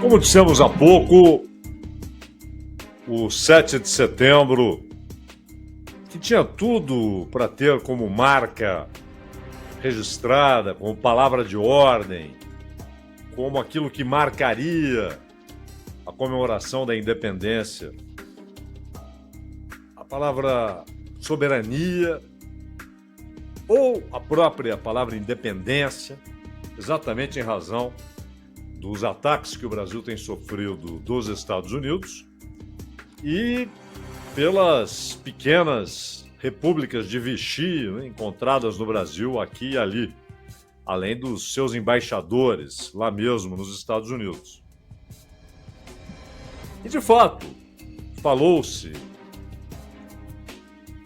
Como dissemos há pouco, o 7 de setembro, que tinha tudo para ter como marca registrada, como palavra de ordem, como aquilo que marcaria a comemoração da independência, a palavra soberania ou a própria palavra independência, exatamente em razão dos ataques que o Brasil tem sofrido dos Estados Unidos e pelas pequenas repúblicas de Vichy, né, encontradas no Brasil, aqui e ali, além dos seus embaixadores lá mesmo nos Estados Unidos. E de fato, falou-se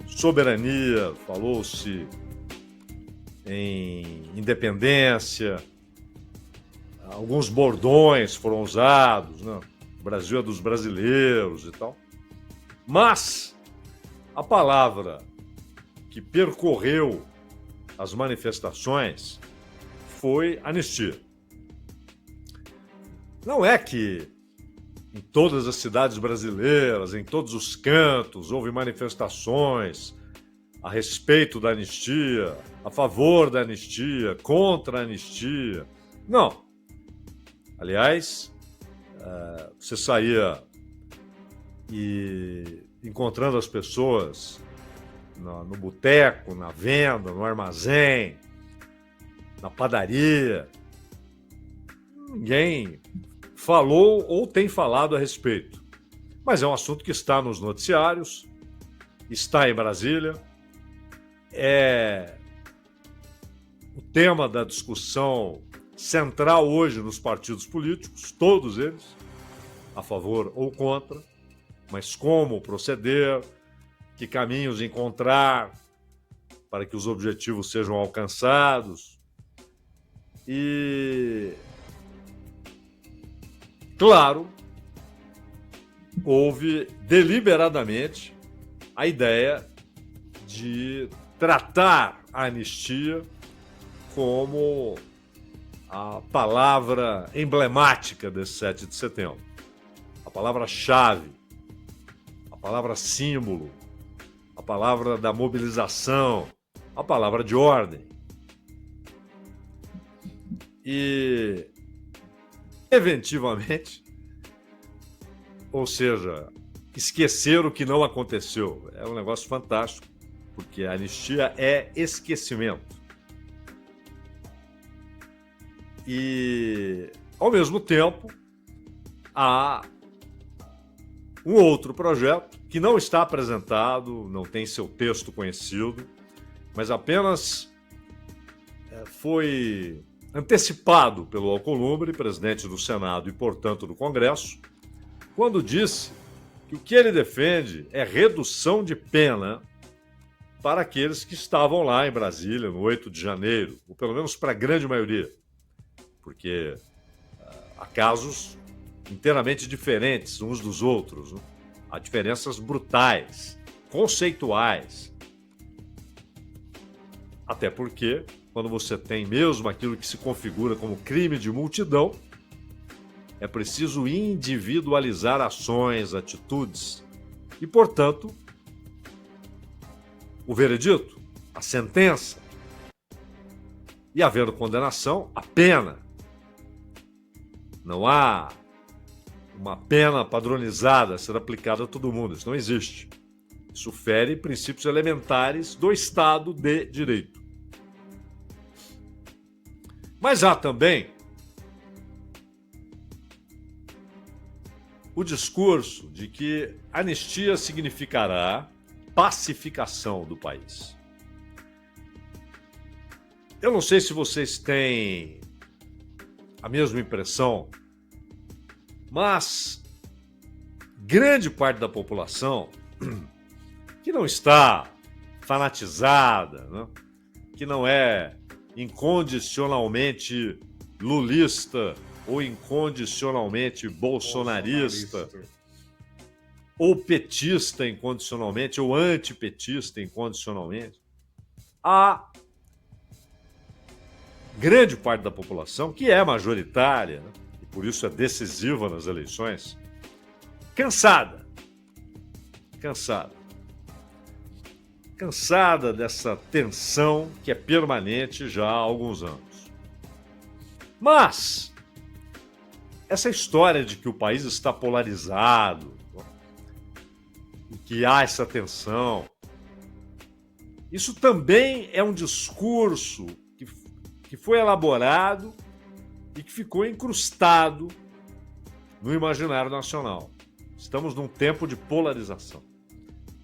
soberania, falou-se em independência, alguns bordões foram usados, né? O Brasil é dos brasileiros e tal. Mas a palavra que percorreu as manifestações foi anistia. Não é que em todas as cidades brasileiras, em todos os cantos, houve manifestações a respeito da anistia, a favor da anistia, contra a anistia. Não. Aliás, você saía e encontrando as pessoas no boteco, na venda, no armazém, na padaria. Ninguém falou ou tem falado a respeito. Mas é um assunto que está nos noticiários, está em Brasília, é o tema da discussão central hoje nos partidos políticos, todos eles, a favor ou contra, mas como proceder, que caminhos encontrar para que os objetivos sejam alcançados. E, claro, houve deliberadamente a ideia de tratar a anistia como a palavra emblemática desse 7 de setembro, a palavra-chave, a palavra símbolo, a palavra da mobilização, a palavra de ordem. E, eventualmente, ou seja, esquecer o que não aconteceu. É um negócio fantástico, porque a anistia é esquecimento. E, ao mesmo tempo, há um outro projeto que não está apresentado, não tem seu texto conhecido, mas apenas foi antecipado pelo Alcolumbre, presidente do Senado e, portanto, do Congresso, quando disse que o que ele defende é redução de pena para aqueles que estavam lá em Brasília no 8 de janeiro, ou pelo menos para a grande maioria, porque há casos inteiramente diferentes uns dos outros, né? Há diferenças brutais, conceituais. Até porque, quando você tem mesmo aquilo que se configura como crime de multidão, é preciso individualizar ações, atitudes e, portanto, o veredito, a sentença, e havendo condenação, a pena. Não há uma pena padronizada a ser aplicada a todo mundo. Isso não existe. Isso fere princípios elementares do Estado de Direito. Mas há também o discurso de que anistia significará pacificação do país. Eu não sei se vocês têm a mesma impressão, mas grande parte da população que não está fanatizada, né? Que não é incondicionalmente lulista ou incondicionalmente bolsonarista, ou petista incondicionalmente, ou antipetista incondicionalmente, há grande parte da população, que é majoritária, né? por isso é decisiva nas eleições, cansada dessa tensão que é permanente já há alguns anos. Mas essa história de que o país está polarizado e que há essa tensão, isso também é um discurso que foi elaborado e que ficou incrustado no imaginário nacional. Estamos num tempo de polarização.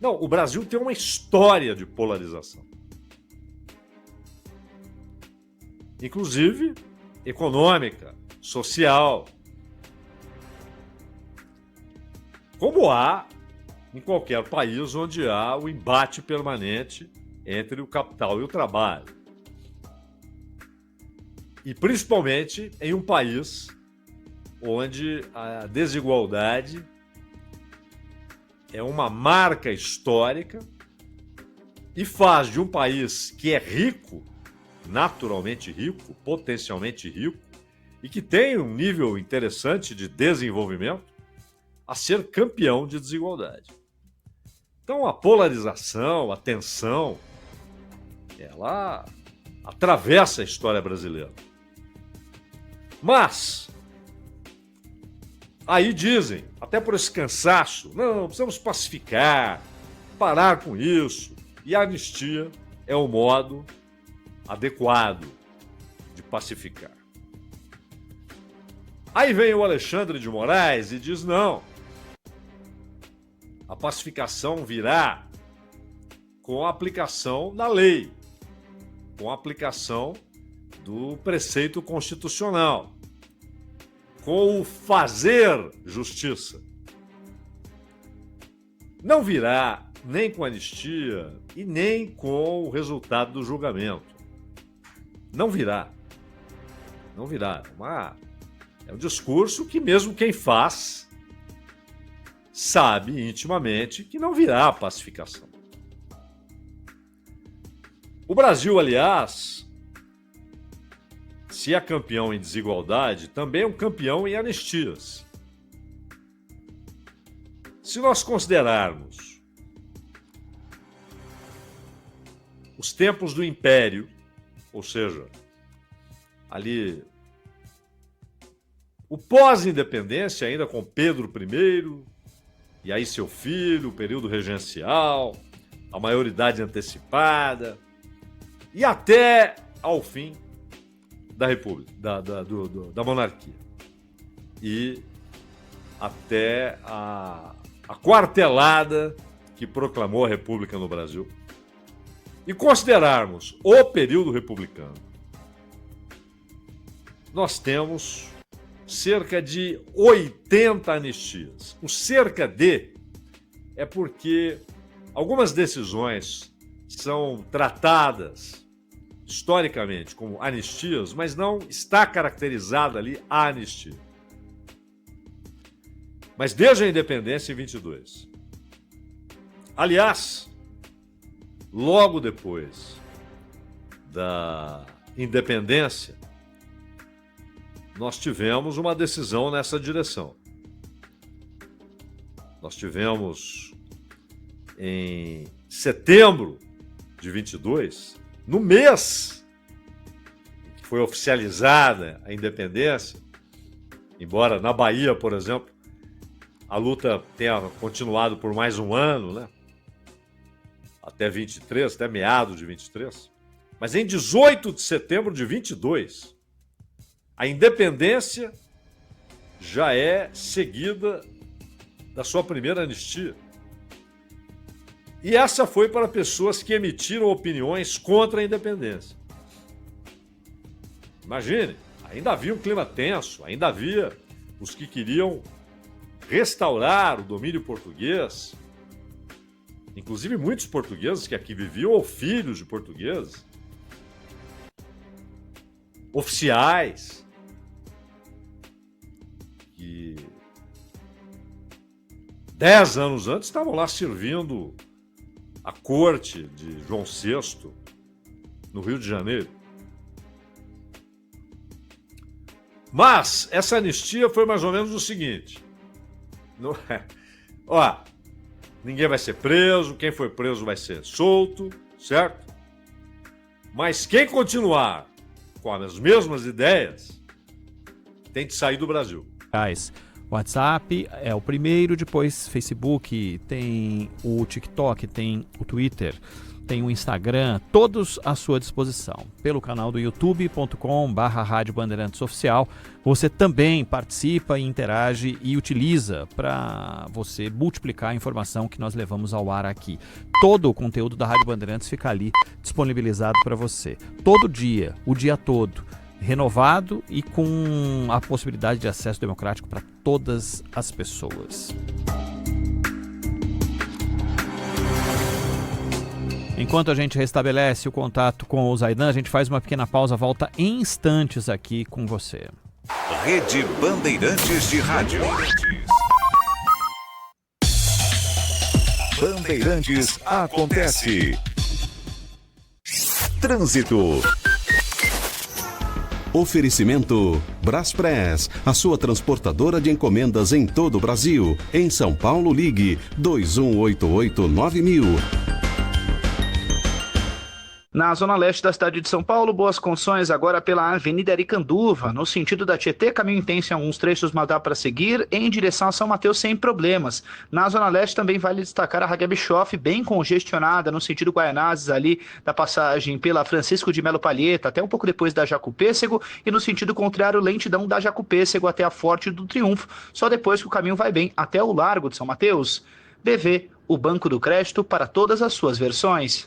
Não, o Brasil tem uma história de polarização. Inclusive econômica, social. Como há em qualquer país onde há o embate permanente entre o capital e o trabalho. E principalmente em um país onde a desigualdade é uma marca histórica e faz de um país que é rico, naturalmente rico, potencialmente rico, e que tem um nível interessante de desenvolvimento, a ser campeão de desigualdade. Então a polarização, a tensão, ela atravessa a história brasileira. Mas aí dizem, até por esse cansaço, não, precisamos pacificar, parar com isso. E a anistia é o modo adequado de pacificar. Aí vem o Alexandre de Moraes e diz, não, a pacificação virá com a aplicação da lei, com a aplicação do preceito constitucional, com o fazer justiça. Não virá nem com anistia e nem com o resultado do julgamento. Não virá. Não virá. É um discurso que mesmo quem faz sabe intimamente que não virá a pacificação. O Brasil, aliás, se é campeão em desigualdade, também é um campeão em anistias. Se nós considerarmos os tempos do Império, ou seja, ali o pós-independência, ainda com Pedro I, e aí seu filho, o período regencial, a maioridade antecipada, e até ao fim da República, da monarquia. E até a quartelada que proclamou a República no Brasil. E considerarmos o período republicano, nós temos cerca de 80 anistias. O cerca de é porque algumas decisões são tratadas historicamente como anistias, mas não está caracterizada ali a anistia. Mas desde a independência em 22. Aliás, logo depois da independência, nós tivemos uma decisão nessa direção. Nós tivemos em setembro de 22, no mês em que foi oficializada a independência, embora na Bahia, por exemplo, a luta tenha continuado por mais um ano, né? Até 23, até meados de 23. Mas em 18 de setembro de 22, a independência já é seguida da sua primeira anistia. E essa foi para pessoas que emitiram opiniões contra a independência. Imagine, ainda havia um clima tenso, ainda havia os que queriam restaurar o domínio português, inclusive muitos portugueses que aqui viviam ou filhos de portugueses, oficiais, que 10 anos antes estavam lá servindo a corte de João VI, no Rio de Janeiro. Mas essa anistia foi mais ou menos o seguinte. Ó, ninguém vai ser preso, quem foi preso vai ser solto, certo? Mas quem continuar com as mesmas ideias tem que sair do Brasil. WhatsApp é o primeiro, depois Facebook, tem o TikTok, tem o Twitter, tem o Instagram, todos à sua disposição. Pelo canal do youtube.com/Rádio Bandeirantes Oficial, você também participa e interage e utiliza para você multiplicar a informação que nós levamos ao ar aqui. Todo o conteúdo da Rádio Bandeirantes fica ali disponibilizado para você. Todo dia, o dia todo, renovado e com a possibilidade de acesso democrático para todas as pessoas. Enquanto a gente restabelece o contato com o Zaidan, a gente faz uma pequena pausa, volta em instantes aqui com você. Rede Bandeirantes de Rádio. Bandeirantes acontece. Trânsito. Oferecimento Braspress, a sua transportadora de encomendas em todo o Brasil. Em São Paulo, ligue 2188-9000. Na zona leste da cidade de São Paulo, boas condições agora pela Avenida Aricanduva, no sentido da Tietê, caminho intenso em alguns trechos, mas dá para seguir, em direção a São Mateus sem problemas. Na zona leste também vale destacar a Raguel Bischoff, bem congestionada, no sentido Guaianazes, ali da passagem pela Francisco de Melo Palheta, até um pouco depois da Jacupêssego, e no sentido contrário, lentidão da Jacupêssego até a Forte do Triunfo, só depois que o caminho vai bem até o Largo de São Mateus. BV, o Banco do Crédito para todas as suas versões.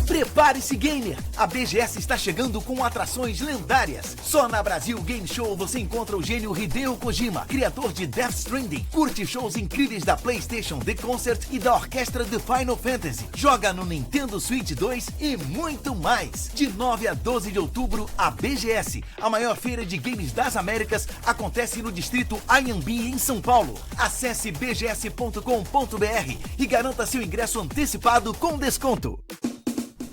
Prepare-se, gamer! A BGS está chegando com atrações lendárias. Só na Brasil Game Show você encontra o gênio Hideo Kojima, criador de Death Stranding. Curte shows incríveis da PlayStation The Concert e da orquestra de Final Fantasy. Joga no Nintendo Switch 2 e muito mais. De 9 a 12 de outubro, a BGS, a maior feira de games das Américas, acontece no distrito Anhembi, em São Paulo. Acesse bgs.com.br e garanta seu ingresso antecipado com desconto.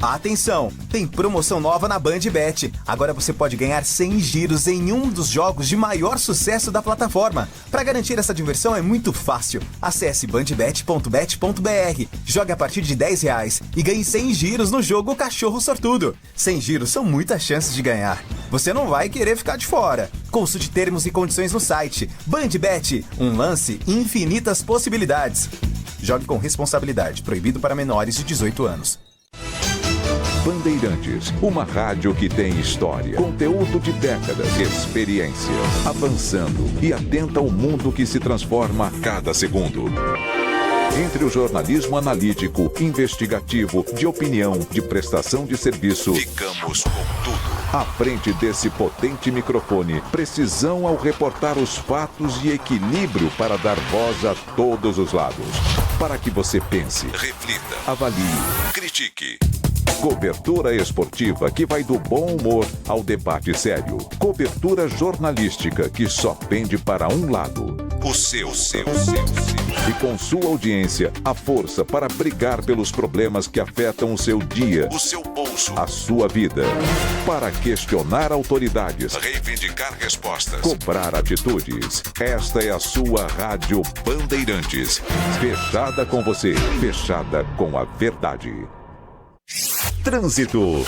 Atenção! Tem promoção nova na BandBet. Agora você pode ganhar 100 giros em um dos jogos de maior sucesso da plataforma. Para garantir essa diversão é muito fácil. Acesse bandbet.bet.br, jogue a partir de R$10 e ganhe 100 giros no jogo Cachorro Sortudo. 100 giros são muitas chances de ganhar. Você não vai querer ficar de fora. Consulte termos e condições no site. BandBet, um lance, infinitas possibilidades. Jogue com responsabilidade. Proibido para menores de 18 anos. Bandeirantes, uma rádio que tem história, conteúdo de décadas, experiência, avançando e atenta ao mundo que se transforma a cada segundo. Entre o jornalismo analítico, investigativo, de opinião, de prestação de serviço, ficamos com tudo. À frente desse potente microfone, precisão ao reportar os fatos e equilíbrio para dar voz a todos os lados. Para que você pense, reflita, avalie, critique. Cobertura esportiva que vai do bom humor ao debate sério. Cobertura jornalística que só pende para um lado. O seu. E com sua audiência, a força para brigar pelos problemas que afetam o seu dia, o seu bolso, a sua vida. Para questionar autoridades, reivindicar respostas, cobrar atitudes. Esta é a sua Rádio Bandeirantes. Fechada com você, fechada com a verdade. Trânsito.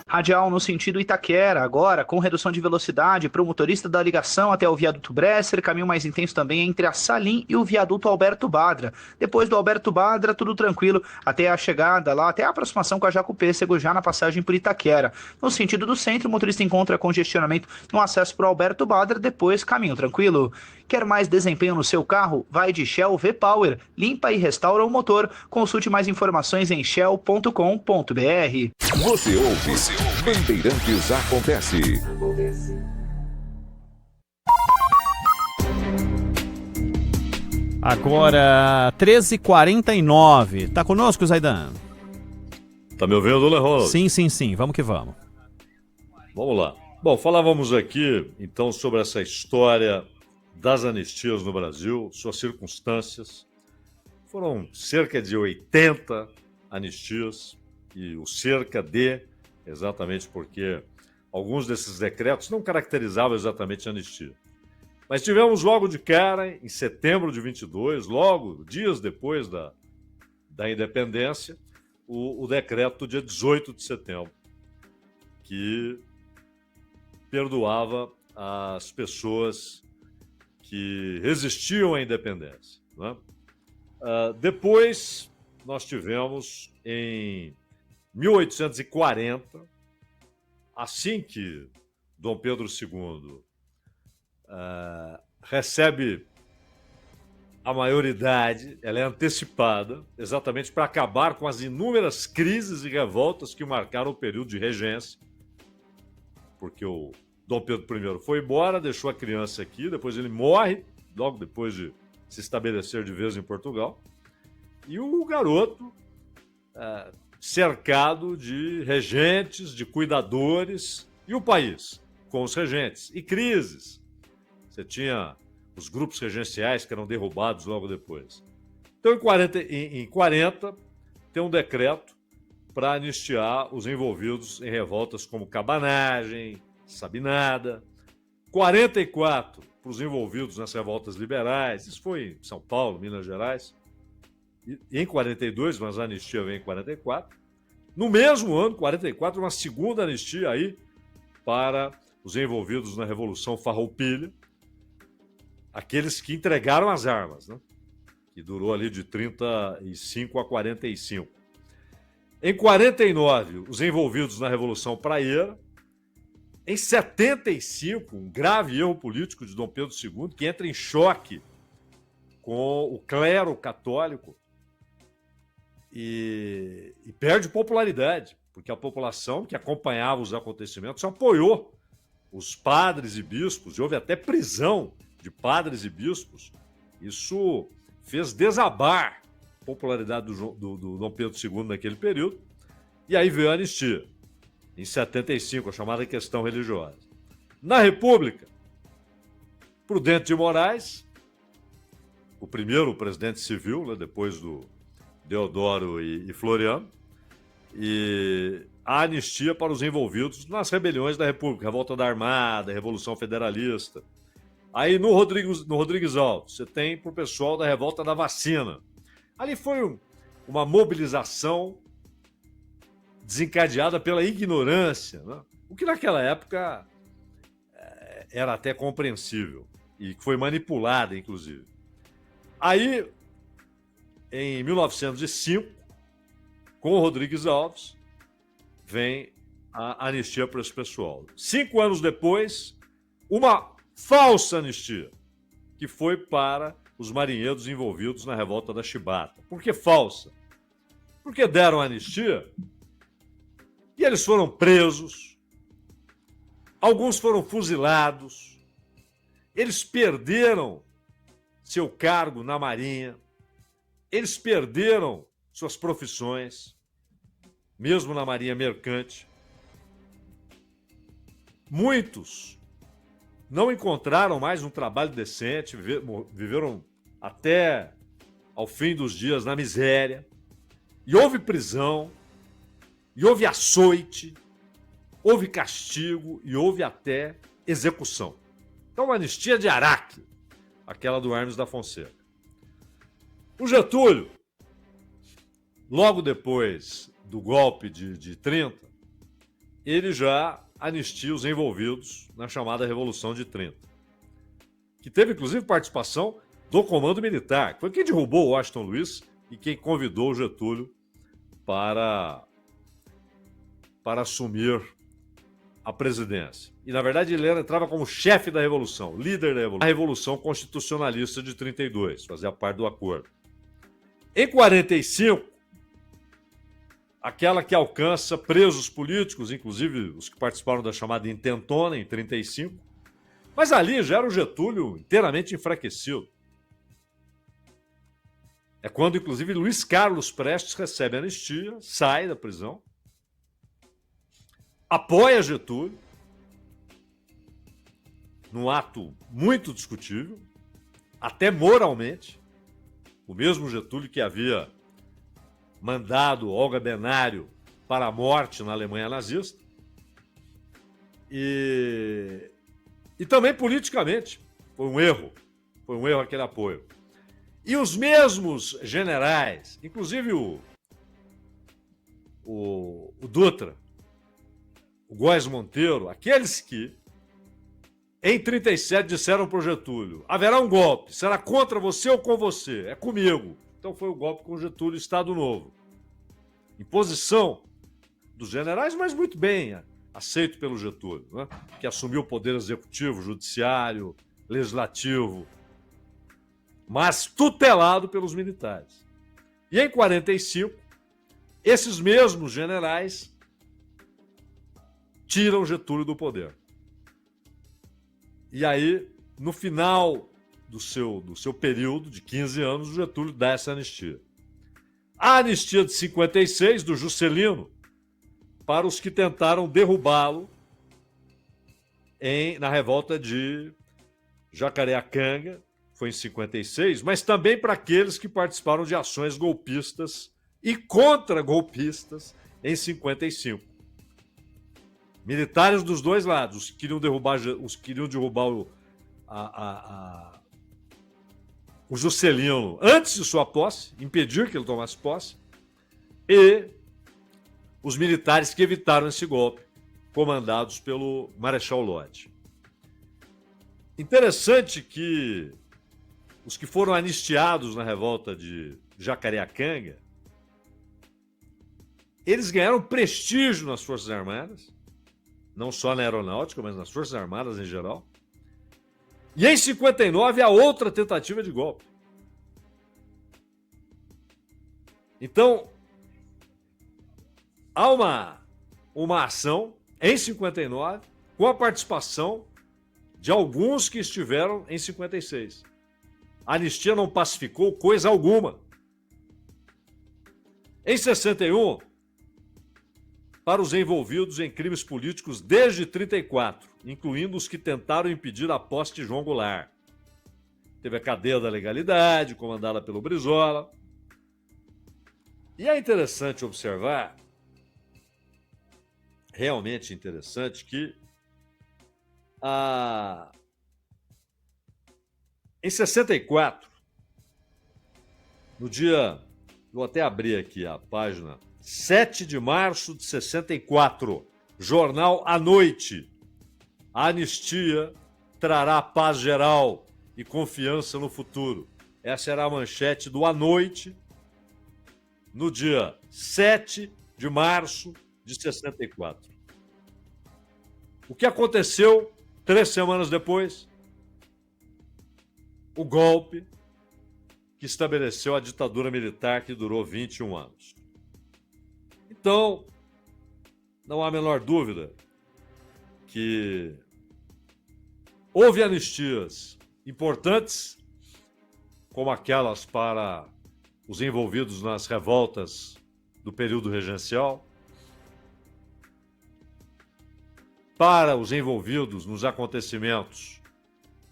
Radial no sentido Itaquera, agora com redução de velocidade para o motorista da ligação até o viaduto Bresser, caminho mais intenso também entre a Salim e o viaduto Alberto Badra. Depois do Alberto Badra, tudo tranquilo até a chegada lá, até a aproximação com a Jacupêssego, já na passagem por Itaquera. No sentido do centro, o motorista encontra congestionamento no acesso para o Alberto Badra, depois caminho tranquilo. Quer mais desempenho no seu carro? Vai de Shell V-Power, limpa e restaura o motor. Consulte mais informações em shell.com.br. Você ouve Bandeirantes Acontece. Agora, 13h49. Tá conosco, Zaidan? Tá me ouvindo, Lerrola? Sim. Vamos que vamos. Vamos lá. Bom, falávamos aqui, então, sobre essa história das anistias no Brasil, suas circunstâncias. Foram cerca de 80 anistias, e o cerca de, exatamente porque alguns desses decretos não caracterizavam exatamente a anistia. Mas tivemos logo de cara, em setembro de 22, logo dias depois da independência, o decreto do dia 18 de setembro, que perdoava as pessoas que resistiam à independência, né? Depois, nós tivemos, em 1840, assim que Dom Pedro II recebe a maioridade, ela é antecipada, exatamente para acabar com as inúmeras crises e revoltas que marcaram o período de regência, porque o Dom Pedro I foi embora, deixou a criança aqui, depois ele morre, logo depois de se estabelecer de vez em Portugal, e o garoto, cercado de regentes, de cuidadores, e o país, com os regentes, e crises. Você tinha os grupos regenciais que eram derrubados logo depois. Então, em 40 tem um decreto para anistiar os envolvidos em revoltas como cabanagem, sabinada. 44 para os envolvidos nas revoltas liberais. Isso foi em São Paulo, Minas Gerais. E em 42, mas a anistia vem em 44. No mesmo ano, 44, uma segunda anistia aí para os envolvidos na Revolução Farroupilha, aqueles que entregaram as armas, né? Que durou ali de 35 a 45. Em 49, os envolvidos na Revolução Praieira. Em 75, um grave erro político de Dom Pedro II, que entra em choque com o clero católico e perde popularidade, porque a população que acompanhava os acontecimentos apoiou os padres e bispos, e houve até prisão de padres e bispos. Isso fez desabar a popularidade do Dom Pedro II naquele período, e aí veio a anistia. Em 75, a chamada questão religiosa. Na República, Prudente de Moraes, o primeiro presidente civil, né, depois do Deodoro e Floriano, e a anistia para os envolvidos nas rebeliões da República, Revolta da Armada, Revolução Federalista. Aí no Rodrigues Alves, você tem para o pessoal da Revolta da Vacina. Ali foi uma mobilização desencadeada pela ignorância, né? O que naquela época era até compreensível e foi manipulada, inclusive. Aí, em 1905, com o Rodrigues Alves, vem a anistia para esse pessoal. 5 anos depois, uma falsa anistia, que foi para os marinheiros envolvidos na Revolta da Chibata. Por que falsa? Porque deram anistia e eles foram presos, alguns foram fuzilados, eles perderam seu cargo na Marinha, eles perderam suas profissões, mesmo na Marinha Mercante. Muitos não encontraram mais um trabalho decente, viveram até ao fim dos dias na miséria, e houve prisão, e houve açoite, houve castigo e houve até execução. Então, uma anistia de Araque, aquela do Hermes da Fonseca. O Getúlio, logo depois do golpe de 30, ele já anistia os envolvidos na chamada Revolução de 30, que teve, inclusive, participação do Comando Militar, que foi quem derrubou Washington Luiz e quem convidou o Getúlio para assumir a presidência. E, na verdade, ele entrava como chefe da Revolução, líder da Revolução. A Revolução Constitucionalista de 32, fazia parte do acordo. Em 45, aquela que alcança presos políticos, inclusive os que participaram da chamada Intentona, em 35, mas ali já era o Getúlio inteiramente enfraquecido. É quando, inclusive, Luiz Carlos Prestes recebe a anistia, sai da prisão, apoia Getúlio, num ato muito discutível, até moralmente, o mesmo Getúlio que havia mandado Olga Benário para a morte na Alemanha nazista. E também politicamente foi um erro aquele apoio. E os mesmos generais, inclusive o Dutra, o Góes Monteiro, aqueles que em 37 disseram para o Getúlio: haverá um golpe, será contra você ou com você? É comigo. Então foi o golpe com Getúlio, Estado Novo. Imposição dos generais, mas muito bem aceito pelo Getúlio, né? Que assumiu o poder executivo, judiciário, legislativo, mas tutelado pelos militares. E em 45, esses mesmos generais tiram Getúlio do poder. E aí, no final do seu período de 15 anos, o Getúlio dá essa anistia. A anistia de 56, do Juscelino, para os que tentaram derrubá-lo na revolta de Jacareacanga, foi em 56, mas também para aqueles que participaram de ações golpistas e contra-golpistas em 55. Militares dos dois lados, os que queriam derrubar o Juscelino antes de sua posse, impedir que ele tomasse posse, e os militares que evitaram esse golpe, comandados pelo Marechal Lodge. Interessante que os que foram anistiados na revolta de Jacareacanga, eles ganharam prestígio nas Forças Armadas, não só na Aeronáutica, mas nas Forças Armadas em geral. E em 59, há outra tentativa de golpe. Então, há uma ação em 59 com a participação de alguns que estiveram em 56. A anistia não pacificou coisa alguma. Em 61, para os envolvidos em crimes políticos desde 34, incluindo os que tentaram impedir a posse de João Goulart. Teve a cadeia da legalidade, comandada pelo Brizola. E é interessante observar, realmente interessante, que em 64, no dia, vou até abrir aqui a página, 7 de março de 64, jornal à noite. A anistia trará paz geral e confiança no futuro. Essa era a manchete do À Noite, no dia 7 de março de 64. O que aconteceu 3 semanas depois? O golpe que estabeleceu a ditadura militar que durou 21 anos. Então, não há a menor dúvida que houve anistias importantes, como aquelas para os envolvidos nas revoltas do período regencial, para os envolvidos nos acontecimentos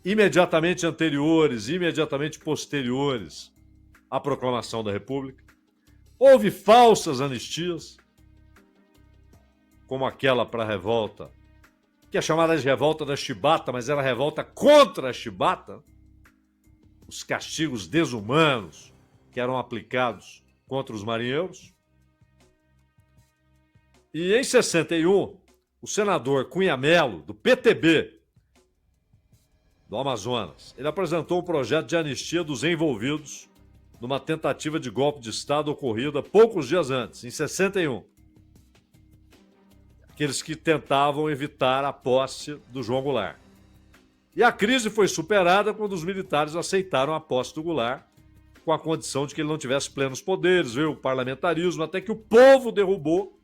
imediatamente anteriores e imediatamente posteriores à proclamação da República. Houve falsas anistias, como aquela para a revolta, que é chamada de revolta da Chibata, mas era revolta contra a Chibata, os castigos desumanos que eram aplicados contra os marinheiros. E em 61, o senador Cunha Mello, do PTB, do Amazonas, ele apresentou um projeto de anistia dos envolvidos numa tentativa de golpe de Estado ocorrida poucos dias antes, em 61. Aqueles que tentavam evitar a posse do João Goulart. E a crise foi superada quando os militares aceitaram a posse do Goulart, com a condição de que ele não tivesse plenos poderes, veio o parlamentarismo, até que o povo derrubou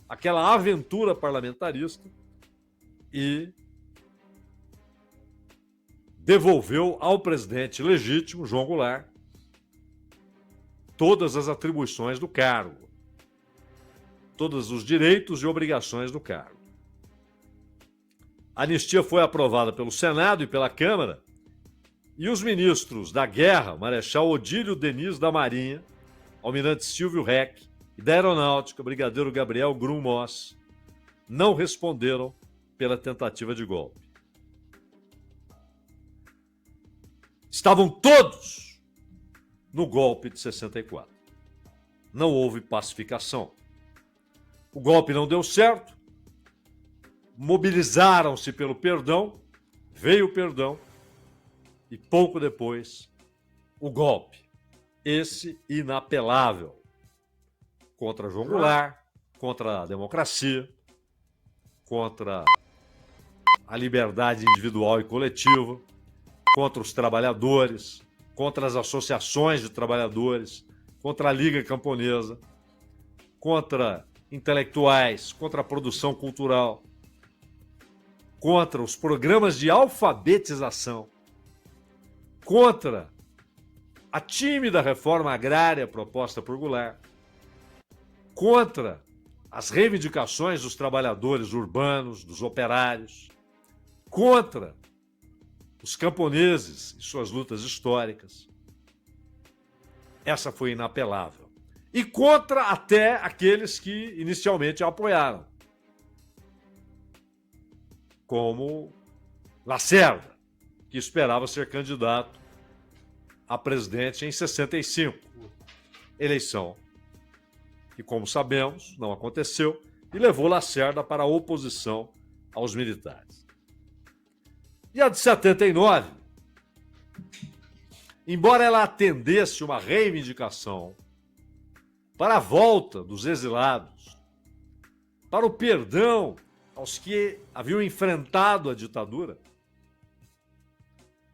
aquela aventura parlamentarista e devolveu ao presidente legítimo, João Goulart, todas as atribuições do cargo, todos os direitos e obrigações do cargo. A anistia foi aprovada pelo Senado e pela Câmara, e os ministros da Guerra, Marechal Odílio Diniz da Marinha, Almirante Silvio Reck, e da Aeronáutica, Brigadeiro Gabriel Grum Moss, não responderam pela tentativa de golpe. Estavam todos no golpe de 64. Não houve pacificação. O golpe não deu certo, mobilizaram-se pelo perdão, veio o perdão e pouco depois o golpe, esse inapelável, contra João Goulart, contra a democracia, contra a liberdade individual e coletiva, contra os trabalhadores, contra as associações de trabalhadores, contra a Liga Camponesa, contra intelectuais, contra a produção cultural, contra os programas de alfabetização, contra a tímida reforma agrária proposta por Goulart, contra as reivindicações dos trabalhadores urbanos, dos operários, contra os camponeses e suas lutas históricas. Essa foi inapelável. E contra até aqueles que inicialmente a apoiaram, como Lacerda, que esperava ser candidato a presidente em 65. Eleição que, como sabemos, não aconteceu e levou Lacerda para a oposição aos militares. E a de 79, embora ela atendesse uma reivindicação para a volta dos exilados, para o perdão aos que haviam enfrentado a ditadura,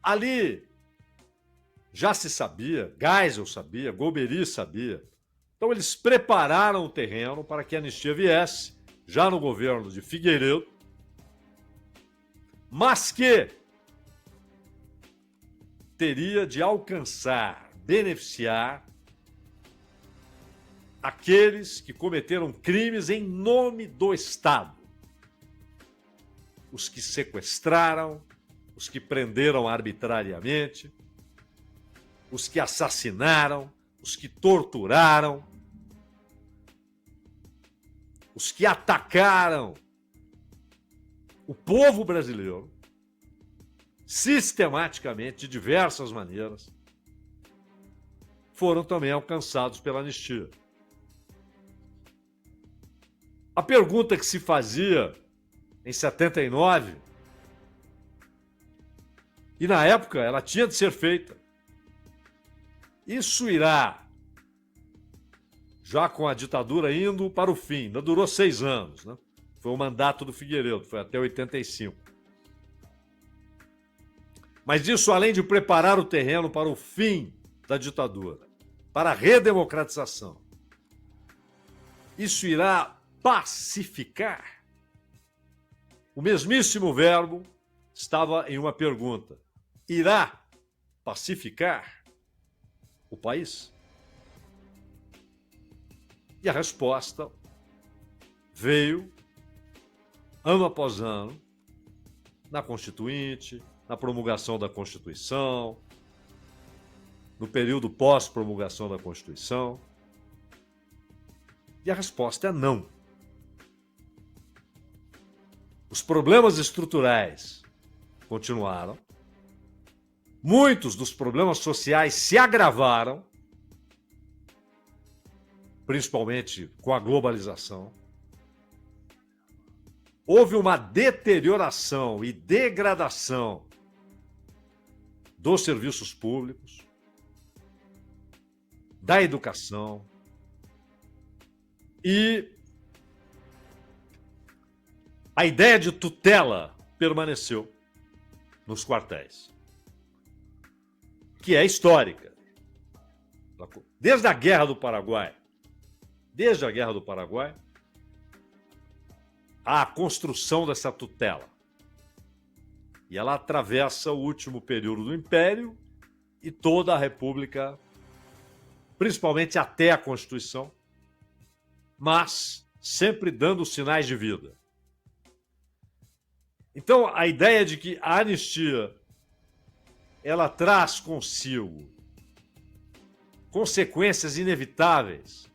ali já se sabia, Geisel sabia, Golbery sabia. Então eles prepararam o terreno para que a anistia viesse, já no governo de Figueiredo, mas que teria de alcançar, beneficiar aqueles que cometeram crimes em nome do Estado. Os que sequestraram, os que prenderam arbitrariamente, os que assassinaram, os que torturaram, os que atacaram o povo brasileiro sistematicamente, de diversas maneiras, foram também alcançados pela anistia. A pergunta que se fazia em 79, e na época ela tinha de ser feita, isso irá, já com a ditadura indo para o fim, ainda durou 6 anos, né? Foi o mandato do Figueiredo, foi até 85. Mas isso, além de preparar o terreno para o fim da ditadura, para a redemocratização, isso irá pacificar. O mesmíssimo verbo estava em uma pergunta. Irá pacificar o país? E a resposta veio ano após ano, na Constituinte, na promulgação da Constituição, no período pós-promulgação da Constituição. E a resposta é não. Os problemas estruturais continuaram, muitos dos problemas sociais se agravaram, principalmente com a globalização. Houve uma deterioração e degradação dos serviços públicos, da educação e a ideia de tutela permaneceu nos quartéis, que é histórica. Desde a Guerra do Paraguai, há a construção dessa tutela. E ela atravessa o último período do Império e toda a República, principalmente até a Constituição, mas sempre dando sinais de vida. Então, a ideia de que a anistia ela traz consigo consequências inevitáveis,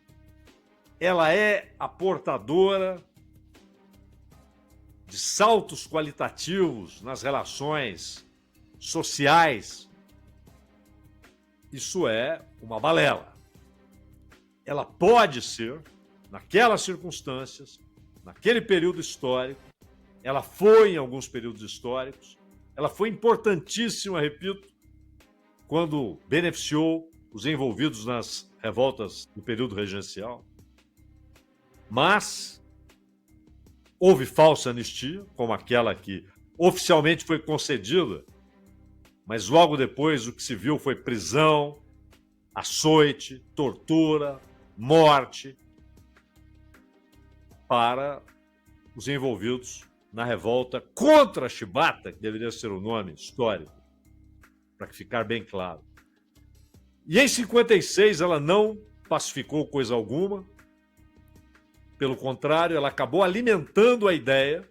ela é a portadora de saltos qualitativos nas relações sociais, isso é uma balela. Ela pode ser, naquelas circunstâncias, naquele período histórico, ela foi em alguns períodos históricos, ela foi importantíssima, repito, quando beneficiou os envolvidos nas revoltas do período regencial, mas houve falsa anistia, como aquela que oficialmente foi concedida, mas logo depois o que se viu foi prisão, açoite, tortura, morte para os envolvidos na revolta contra a Chibata, que deveria ser o nome histórico, para ficar bem claro. E em 56 ela não pacificou coisa alguma, pelo contrário, ela acabou alimentando a ideia.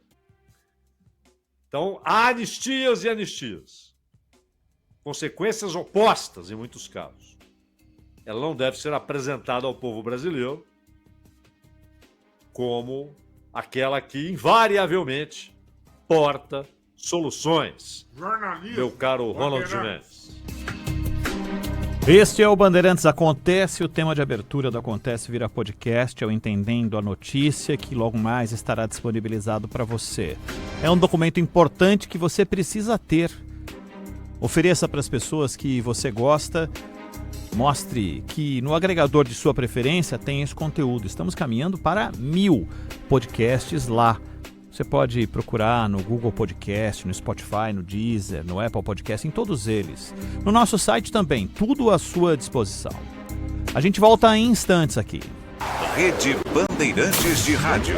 Então, há anistias e anistias. Consequências opostas em muitos casos. Ela não deve ser apresentada ao povo brasileiro como aquela que invariavelmente porta soluções. Meu caro Ronald Gimenez. Este é o Bandeirantes Acontece, o tema de abertura do Acontece vira podcast, é o Entendendo a Notícia, que logo mais estará disponibilizado para você. É um documento importante que você precisa ter. Ofereça para as pessoas que você gosta, mostre que no agregador de sua preferência tem esse conteúdo. Estamos caminhando para 1000 podcasts lá. Você pode procurar no Google Podcast, no Spotify, no Deezer, no Apple Podcast, em todos eles. No nosso site também, tudo à sua disposição. A gente volta em instantes aqui. Rede Bandeirantes de Rádio.